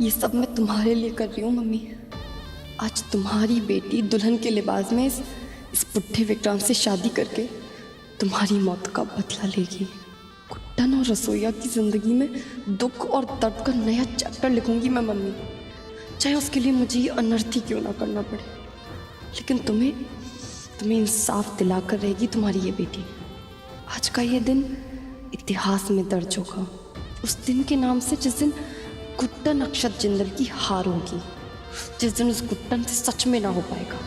ये सब मैं तुम्हारे लिए कर रही हूँ मम्मी। आज तुम्हारी बेटी दुल्हन के लिबास में इस पुट्ठे विक्रांत से शादी करके तुम्हारी मौत का बदला लेगी। कुट्टन और रसोइया की जिंदगी में दुख और दर्द का नया चैप्टर लिखूंगी मैं मम्मी, चाहे उसके लिए मुझे ये अनर्थ ही क्यों ना करना पड़े। लेकिन तुम्हें इंसाफ दिलाकर रहेगी तुम्हारी ये बेटी। आज का ये दिन इतिहास में दर्ज होगा उस दिन के नाम से जिस दिन कुट्टन अक्षत जिंदल की हार होगी, जिस दिन उस कुट्टन से सच में ना हो पाएगा।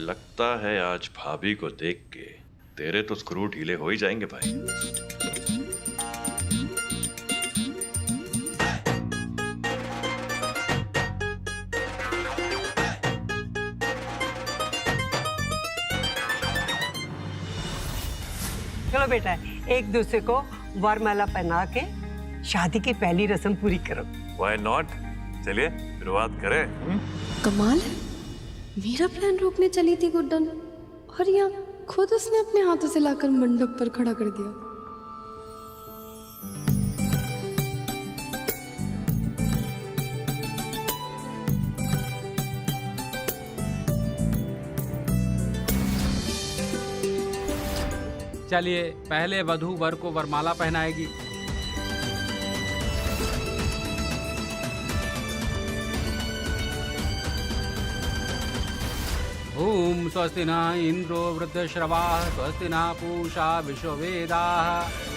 लगता है आज भाभी को देख के तेरे तो स्क्रू ढीले हो ही जाएंगे भाई। चलो बेटा, एक दूसरे को वरमाला पहना के शादी की पहली रस्म पूरी करो। Why not? चलिए शुरुआत करें। कमाल है, मेरा प्लान रोकने चली थी गुड्डन और यहाँ खुद उसने अपने हाथों से लाकर मंडप पर खड़ा कर दिया। चलिए पहले वधू वर को वरमाला पहनाएगी। ओम स्वस्ति न इंद्रो वृद्धश्रवाः स्वस्ति न पूषा विश्ववेदाः।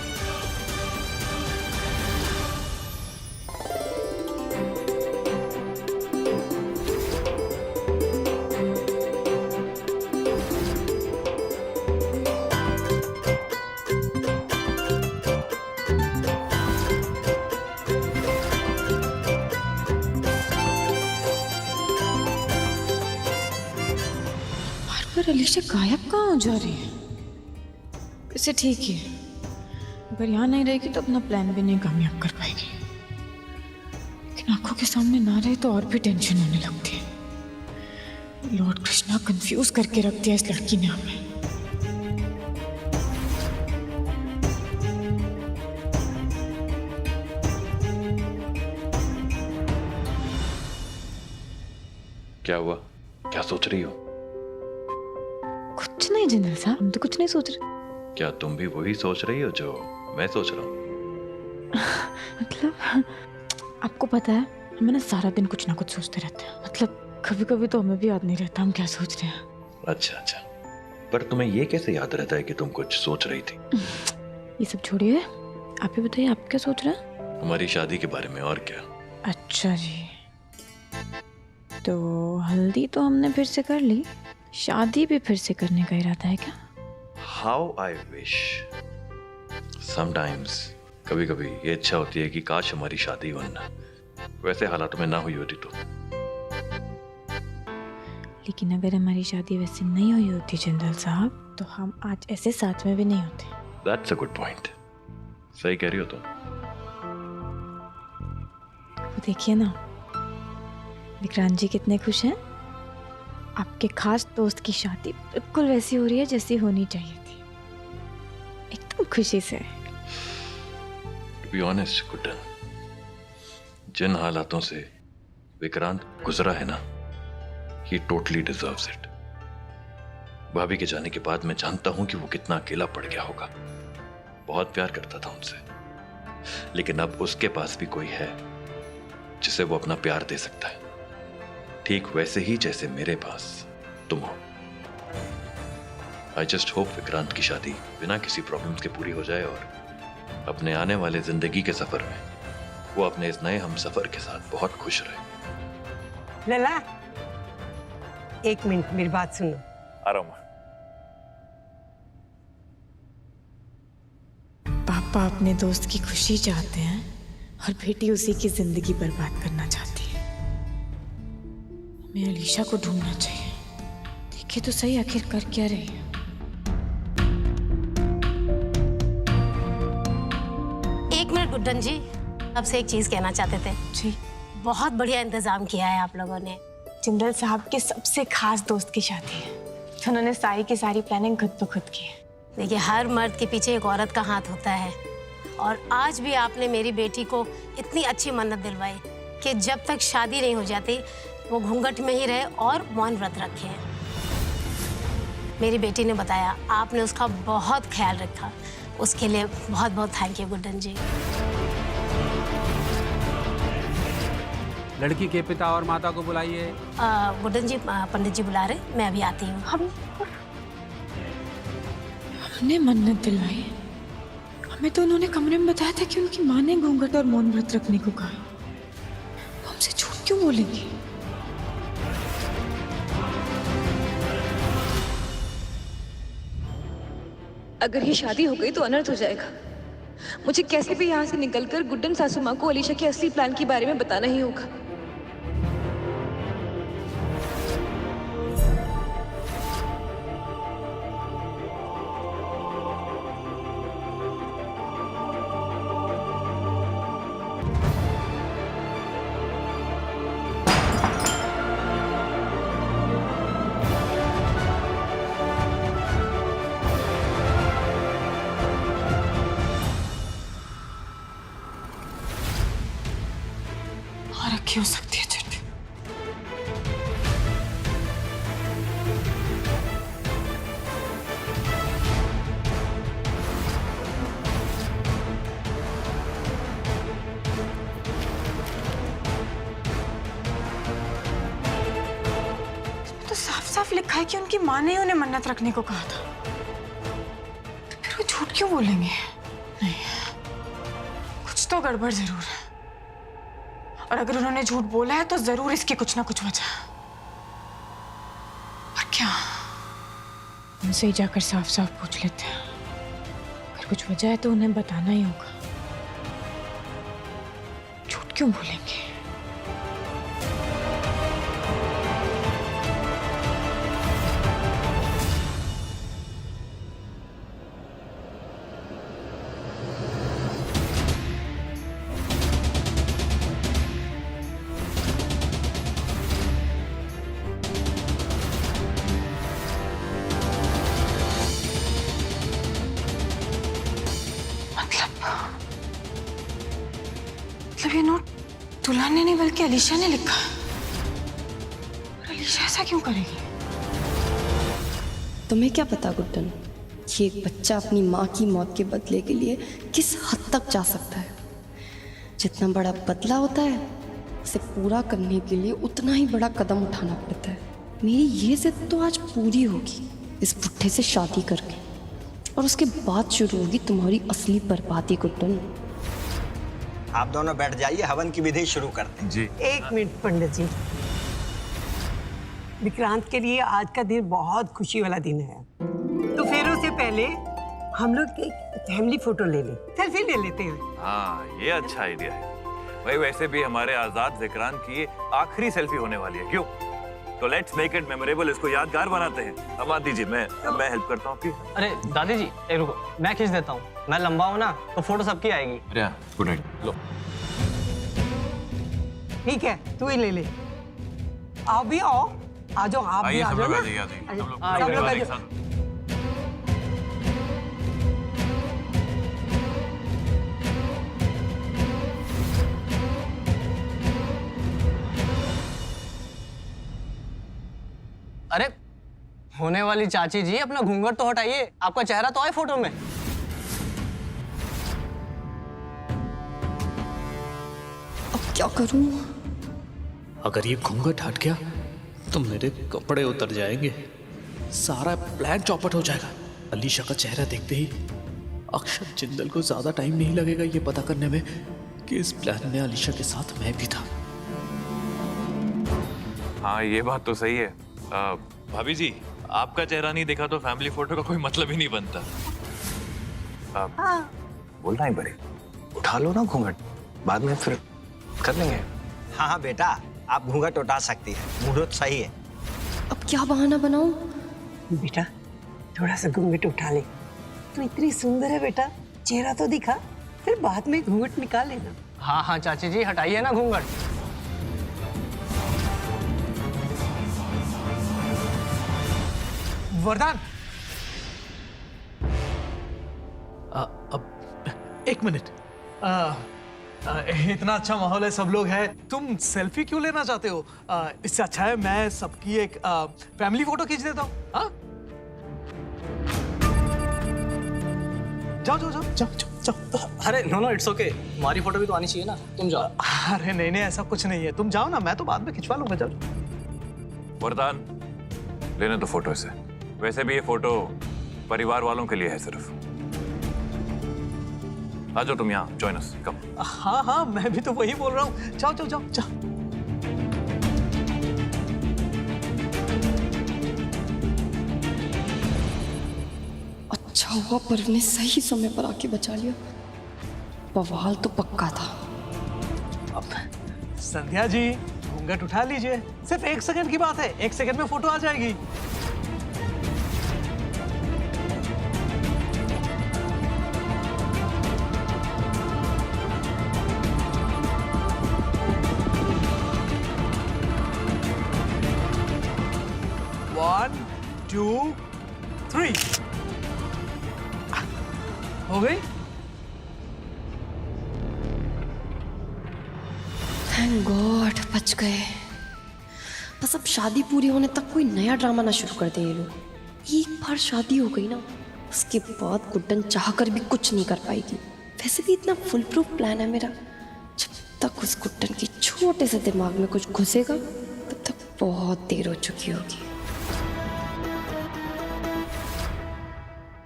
पर अलीशा गायब कहाँ हो जा रही है? वैसे ठीक है, अगर यहाँ नहीं रहेगी तो अपना प्लान भी नहीं कामयाब कर पाएगी। लेकिन आंखों के सामने ना रहे तो और भी टेंशन होने लगती है। लॉर्ड कृष्णा, कंफ्यूज करके रख दिया इस लड़की ने हमें। क्या हुआ? क्या सोच रही हो? कुछ नहीं जिंदल साहब, हम तो कुछ नहीं सोच रहे। क्या तुम भी वही सोच रही हो जो मैं सोच रहा हूँ? मतलब आपको पता है, हमें ना सारा दिन कुछ ना कुछ सोचते रहते हैं। मतलब कभी कभी तो हमें भी याद नहीं रहता हम क्या सोच रहे हैं। अच्छा अच्छा, पर तुम्हें ये कैसे याद रहता है कि तुम कुछ सोच रही थी? ये सब छोड़िए, आप ही बताइए, आप क्या सोच रहे हैं? हमारी शादी के बारे में। और क्या? अच्छा जी, तो हल्दी तो हमने फिर से कर ली, शादी भी फिर से करने का इरादा है क्या? How I wish. Sometimes, कभी कभी ये इच्छा होती है कि काश हमारी शादी वरना वैसे हालातों में ना हुई होती तो। लेकिन अगर हमारी शादी वैसे नहीं हुई होती जिंदल साहब, तो हम आज ऐसे साथ में भी नहीं होते। That's a good point. सही कह रही हो तुम। वो देखिए ना, विक्रांत जी कितने खुश हैं। आपके खास दोस्त की शादी बिल्कुल वैसी हो रही है जैसी होनी चाहिए थी, एकदम खुशी से। To be honest, कुट्टन, जिन हालातों से विक्रांत गुजरा है ना, he totally deserves it. भाभी के जाने के बाद मैं जानता हूं कि वो कितना अकेला पड़ गया होगा। बहुत प्यार करता था उनसे, लेकिन अब उसके पास भी कोई है जिसे वो अपना प्यार दे सकता है, ठीक वैसे ही जैसे मेरे पास तुम हो। आई जस्ट होप विक्रांत की शादी बिना किसी प्रॉब्लम्स के पूरी हो जाए और अपने आने वाले जिंदगी के सफर में वो अपने इस नए हम सफर के साथ बहुत खुश रहे। लला, एक मिनट मेरी बात सुनो। आ रहा हूं मैं। पापा अपने दोस्त की खुशी चाहते हैं और बेटी उसी की जिंदगी बर्बाद करना चाहती है। हमें अलीशा को ढूंढना चाहिए। देखिए तो सही, आखिर कर क्या रही है। एक मिनट गुड्डन जी, आपसे एक चीज कहना चाहते थे। जी। बहुत बढ़िया इंतजाम किया है आप लोगों ने। जिंदल साहब के सबसे खास दोस्त की शादी है, तो उन्होंने सारी की सारी प्लानिंग खुद ब खुद की है। देखिए, हर मर्द के पीछे एक औरत का हाथ होता है, और आज भी आपने मेरी बेटी को इतनी अच्छी मन्नत दिलवाई कि जब तक शादी नहीं हो जाती वो घूंघट में ही रहे और मौन व्रत रखे। मेरी बेटी ने बताया आपने उसका बहुत ख्याल रखा, उसके लिए बहुत बहुत थैंक यू गुड्डन जी। लड़की के पिता और माता को बुलाइए। गुड्डन जी, पंडित जी बुला रहे, मैं अभी आती हूँ। हमने मन्नत दिलवाई, हमें तो उन्होंने कमरे में बताया था कि उनकी माँ ने घूंघट और मौन व्रत रखने को कहा। वो हमसे झूठ क्यों बोलेंगे? अगर ये शादी हो गई तो अनर्थ हो जाएगा। मुझे कैसे भी यहाँ से निकलकर गुड्डन सासू माँ को अलीशा के असली प्लान के बारे में बताना ही होगा। और रखी हो सकती है चिट्ठी। इसमें तो साफ साफ लिखा है कि उनकी माँ ने उन्हें मन्नत रखने को कहा था, तो फिर वो झूठ क्यों बोलेंगे? नहीं, कुछ तो गड़बड़ जरूर है, और अगर उन्होंने झूठ बोला है तो जरूर इसकी कुछ ना कुछ वजह। पर क्या? उनसे ही जाकर साफ साफ पूछ लेते हैं। अगर कुछ वजह है तो उन्हें बताना ही होगा। झूठ क्यों बोलेंगे? मतलब ये नोट दुल्हन ने नहीं बल्कि अलीशा ने लिखा है। और अलीशा ऐसा क्यों करेगी? तुम्हें क्या पता गुड्डन, कि एक बच्चा अपनी माँ की मौत के बदले के लिए किस हद तक जा सकता है। जितना बड़ा बदला होता है उसे पूरा करने के लिए उतना ही बड़ा कदम उठाना पड़ता है। मेरी ये जिद तो आज पूरी होगी इस बुढ़े से शादी करके, और उसके बाद शुरू होगी तुम्हारी असली बर्बादी गुड्डन। आप दोनों बैठ जाइए, हवन की विधि शुरू करते हैं। जी। एक मिनट पंडित जी, विक्रांत के लिए आज का दिन बहुत खुशी वाला दिन है, तो फिर उससे पहले हम लोग एक फैमिली फोटो ले लें, सेल्फी ले लेते हैं। हाँ, ये अच्छा आइडिया है भाई। वैसे भी हमारे आजाद विक्रांत की ये आखिरी सेल्फी होने वाली है, क्यों? तो लेट्स मेक इट मेमोरेबल, इसको यादगार बनाते हैं। अब दीजिए, मैं हेल्प करता हूँ आपकी। अरे दादी जी, एक रुको, मैं खींच देता हूँ। मैं लंबा हूँ ना, तो फोटो सबकी आएगी। अरे गुड नाइट। लो, ठीक है, तू ही ले ले। आओ भी आओ, आ जाओ, आप भी आइए आ सब जाओ लोग ना। आ जाइए, आ जाइए। सब लोग सब लोग आ एक जाओ। साथ। अरे होने वाली चाची जी, अपना घूंघट तो हटाइए, आपका चेहरा तो आए फोटो में। अब क्या करूं? अगर ये घूंघट हट गया तो मेरे कपड़े उतर जाएंगे, सारा प्लान चौपट हो जाएगा। अलीशा का चेहरा देखते ही अक्षत जिंदल को ज्यादा टाइम नहीं लगेगा ये पता करने में कि इस प्लान में अलीशा के साथ मैं भी था। हाँ, ये बात तो सही है। भाभी जी, आपका चेहरा नहीं देखा तो फैमिली फोटो का कोई मतलब ही नहीं बनता। बोलना ही पड़े, उठा लो ना घूंघट, बाद में फिर कर लेंगे। हाँ हाँ बेटा, आप घूंघट उठा सकती है, मुहूर्त सही है। अब क्या बहाना बनाऊं? बेटा थोड़ा सा घूंघट उठा ले, तू इतनी सुंदर है बेटा, चेहरा तो दिखा, फिर बाद में घूंघट निकाल लेना। हाँ हाँ चाची जी, हटाइए ना घूंघट। वरदान अब एक मिनट। इतना अच्छा माहौल है, सब लोग हैं, तुम सेल्फी क्यों लेना चाहते हो? इससे अच्छा है मैं सबकी एक फैमिली फोटो खींच देता हूँ। हाँ, जाओ जाओ जाओ जाओ जाओ जाओ। अरे नो इट्स ओके, हमारी फोटो भी तो आनी चाहिए ना, तुम जाओ। अरे नहीं नहीं, ऐसा कुछ नहीं है, तुम जाओ ना, मैं तो बाद में खिंचवा लूंगा। जाओ। वरदान, लेने दो फोटो से। वैसे भी ये फोटो परिवार वालों के लिए है सिर्फ। आ जाओ तुम यहाँ, जॉइन अस, कम। हाँ हाँ, मैं भी तो वही बोल रहा हूँ। जाओ जाओ जाओ जाओ। अच्छा हुआ पर्व ने सही समय पर आके बचा लिया, बवाल तो पक्का था। अब संध्या जी, घूंघट उठा लीजिए, सिर्फ 1 सेकंड की बात है, 1 सेकंड में फोटो आ जाएगी। One, 2, 3 हो गई? थैंक गॉड बच गए। बस अब शादी पूरी होने तक कोई नया ड्रामा ना शुरू कर दे ये लोग। एक बार शादी हो गई ना, उसके बाद गुड्डन चाहकर भी कुछ नहीं कर पाएगी। वैसे भी इतना फुल प्रूफ प्लान है मेरा, जब तक उस गुड्डन के छोटे से दिमाग में कुछ घुसेगा तब तक बहुत देर हो चुकी होगी।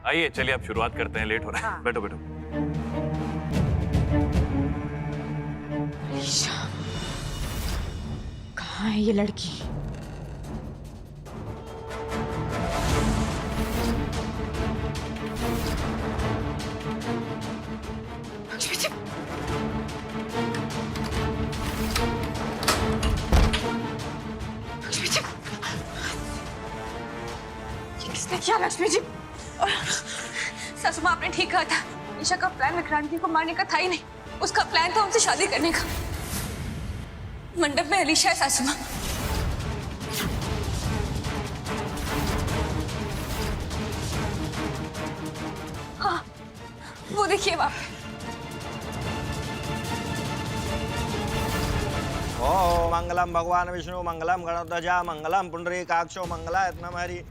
आइए चलिए अब शुरुआत करते हैं, लेट हो रहा है। बैठो बैठो। कहाँ है ये लड़की? लक्ष्मी जी, लक्ष्मी जी, ये किसने किया? लक्ष्मी जी, सासू माँ, आपने ठीक कहा था, ईशा का प्लान विक्रांति को मारने का था ही नहीं, उसका प्लान था उनसे शादी करने का। मंडप में अलीशा है सासू माँ। हाँ, वो देखिए वहां पे। ओ मंगलम भगवान विष्णु, मंगलम गणध्वजा, मंगलम पुंडरीकाक्षो, मंगलायतनम हरि।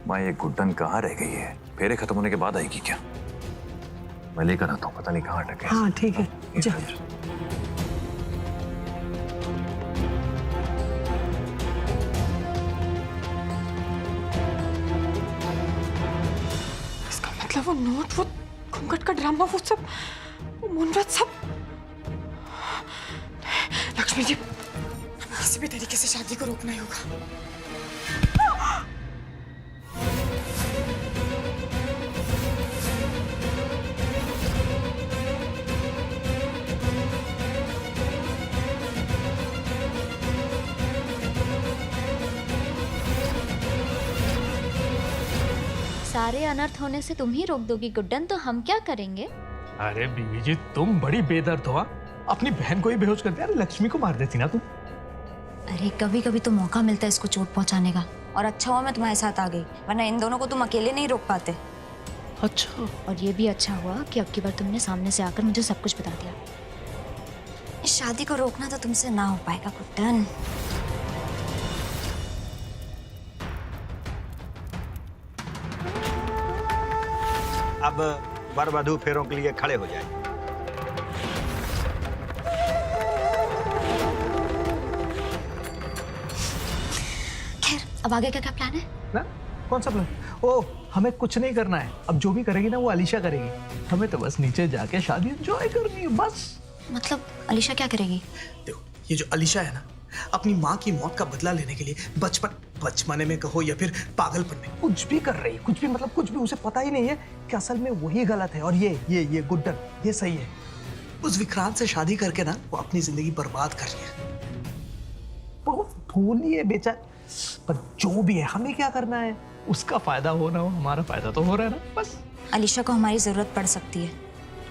माँ, ये गुड्डन कहाँ रह गई है? फेरे खत्म होने के बाद आएगी क्या? मैं लेकर आता हूँ, पता नहीं कहाँ अटक है। हाँ ठीक है, जा। इसका मतलब वो नोट, वो घूंघट का ड्रामा, वो सब, वो मुनव्रत सब। लक्ष्मी जी, किसी भी तरीके से शादी को रोकना ही होगा। सारे अनर्थ होने से तुम ही रोक दोगी गुड्डन, तो हम क्या करेंगे? अरे बीवी जी, तुम बड़ी बेदर्द हो। अपनी बहन को ही बेहोश करते। अरे लक्ष्मी को मार देती ना तुम। अरे कभी कभी तो मौका मिलता है इसको चोट पहुंचाने का। और अच्छा हुआ मैं तुम्हारे साथ आ गई, वरना इन दोनों को तुम अकेले नहीं रोक पाते। अच्छा, और ये भी अच्छा हुआ कि अब की बार तुमने सामने से आकर मुझे सब कुछ बता दिया। इस शादी को रोकना तो तुमसे ना हो पाएगा गुड्डन। अब वर वधू फेरों के लिए खड़े हो जाए। खैर, अब आगे का क्या प्लान है? ना कौन सा प्लान? ओ, हमें कुछ नहीं करना है। अब जो भी करेगी ना वो अलीशा करेगी। हमें तो बस नीचे जाके शादी एंजॉय करनी है बस। मतलब अलीशा क्या करेगी? देखो, ये जो अलीशा है ना, अपनी माँ की मौत का बदला लेने के लिए बचपने में कहो या फिर पागलपन में कुछ भी कर रही है। कुछ भी मतलब कुछ भी। उसे पता ही नहीं है कि असल में वही गलत है और ये गुड्डन ये सही है। उस विक्रांत से शादी करके ना वो अपनी जिंदगी बर्बाद कर रही है। बहुत भूली है बेचारा। पर जो भी है, हमें क्या करना है? उसका फायदा हो ना हो, हमारा फायदा तो हो रहा है ना बस। अलीशा को हमारी जरूरत पड़ सकती है।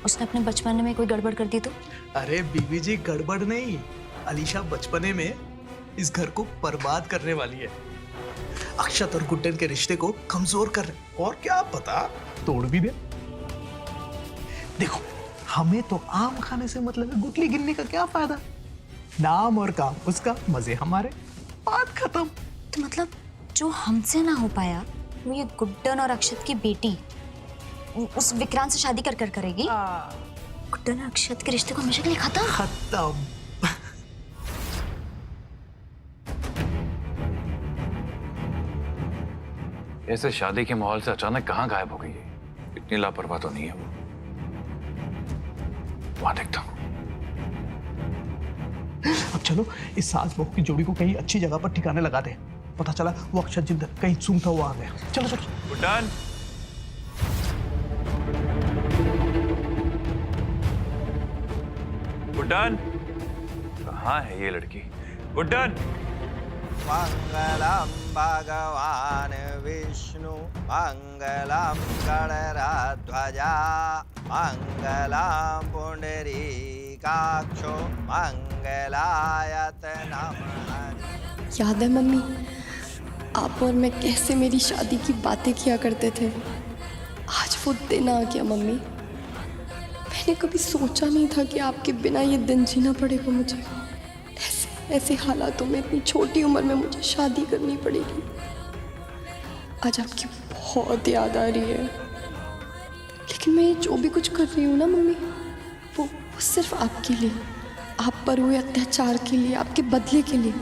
उसने अपने बचपन में कोई गड़बड़ कर दी तो? अरे बीबी जी, गड़बड़ नहीं। अलीशा बचपने में इस घर को बर्बाद करने वाली है। अक्षत और गुड्डन के रिश्ते को कमजोर कर रहे, और क्या पता तोड़ भी दे। देखो, हमें तो आम खाने से मतलब है, गुटली गिनने का क्या फायदा? नाम और काम उसका, मजे हमारे, बात खत्म। तो मतलब जो हमसे ना हो पाया वो ये गुड्डन और अक्षत की बेटी उस विक्रांत से शादी कर करेगी। गुड्डन और अक्षत के रिश्ते को हमेशा के लिए खत्म। ऐसे शादी के माहौल से अचानक कहाँ गायब हो गई है? इतनी लापरवाह तो नहीं है वो। वहां देखता हूँ। अब चलो इस सास बहू की जोड़ी को कहीं अच्छी जगह पर ठिकाने लगा दे। पता चला वो अक्षत जिंदल कहीं सूंघता हुआ आ गया। चलो चलो। गुड्डन, गुड्डन, कहाँ है ये लड़की? गुड्डन। मंगलम भगवान विष्णु मंगलम गणराध्वजा मंगलम पुंडरीकाक्षो मंगलायत नमः। याद है मम्मी, आप और मैं कैसे मेरी शादी की बातें किया करते थे। आज वो दिन आ गया मम्मी। मैंने कभी सोचा नहीं था कि आपके बिना ये दिन जीना पड़ेगा मुझे। ऐसे हालातों में इतनी छोटी उम्र में मुझे शादी करनी पड़ेगी। आज आपकी बहुत याद आ रही है, लेकिन मैं जो भी कुछ कर रही हूँ ना मम्मी, वो सिर्फ आपके लिए, आप पर हुए अत्याचार के लिए, आपके बदले के लिए।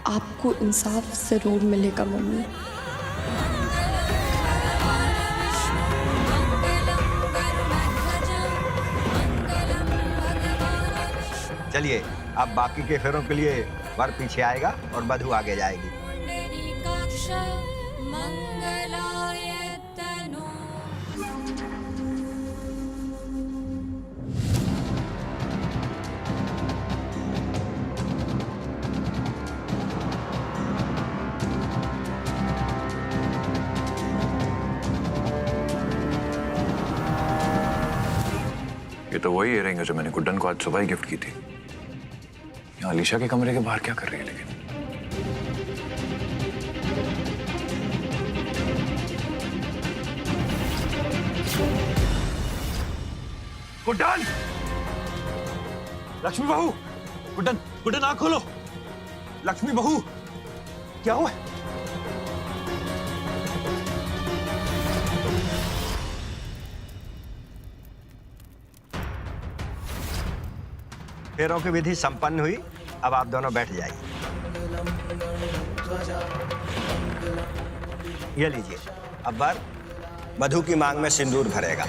आपको इंसाफ जरूर मिलेगा मम्मी। चलिए, अब बाकी के फेरों के लिए वर पीछे आएगा और वधू आगे जाएगी। ये तो वही इयरिंग है जो मैंने गुड्डन को आज सुबह ही गिफ्ट की थी। यहाँ अलीशा के कमरे के बाहर क्या कर रही है लेकिन? गुड्डन! लक्ष्मी बहू! गुड्डन, गुड्डन आँख खोलो! लक्ष्मी बहू! क्या हुआ? फेरों की विधि संपन्न हुई। अब आप दोनों बैठ जाइए। ये लीजिए, अब वर वधू की मांग में सिंदूर भरेगा।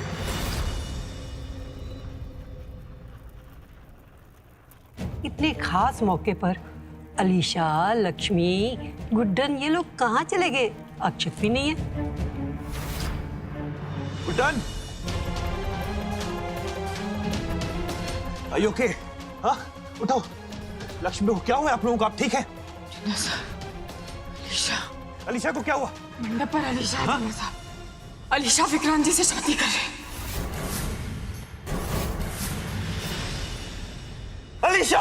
इतने खास मौके पर अलीशा, लक्ष्मी, गुड्डन ये लोग कहाँ चले गए? अक्षत भी नहीं है। गुड्डन! Are you okay? हाँ, उठो। लक्ष्मी बहू, क्या हुआ आप लोगों को? आप ठीक है? अलीशा, अलीशा को क्या हुआ? मंडप पर अलीशा है साहब। अलीशा विक्रांत जी से शादी कर रही। अलीशा!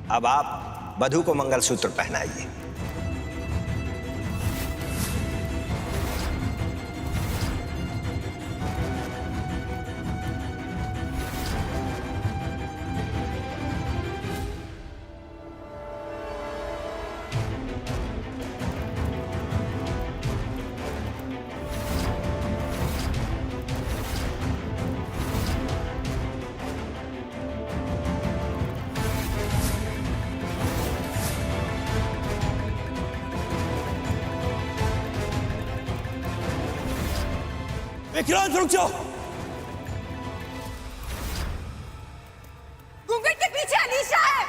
अब आप वधू को मंगलसूत्र पहनाइए। विक्रांत, रुक जाओ। घूंघट के पीछे अलीशा है।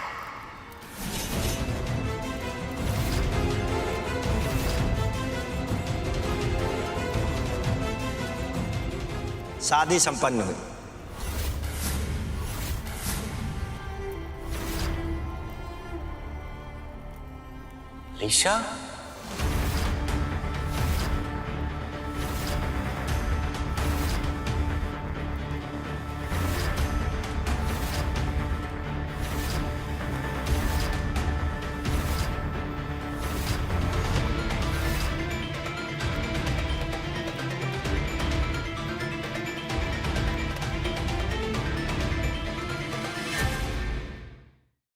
शादी संपन्न हुई। अलीशा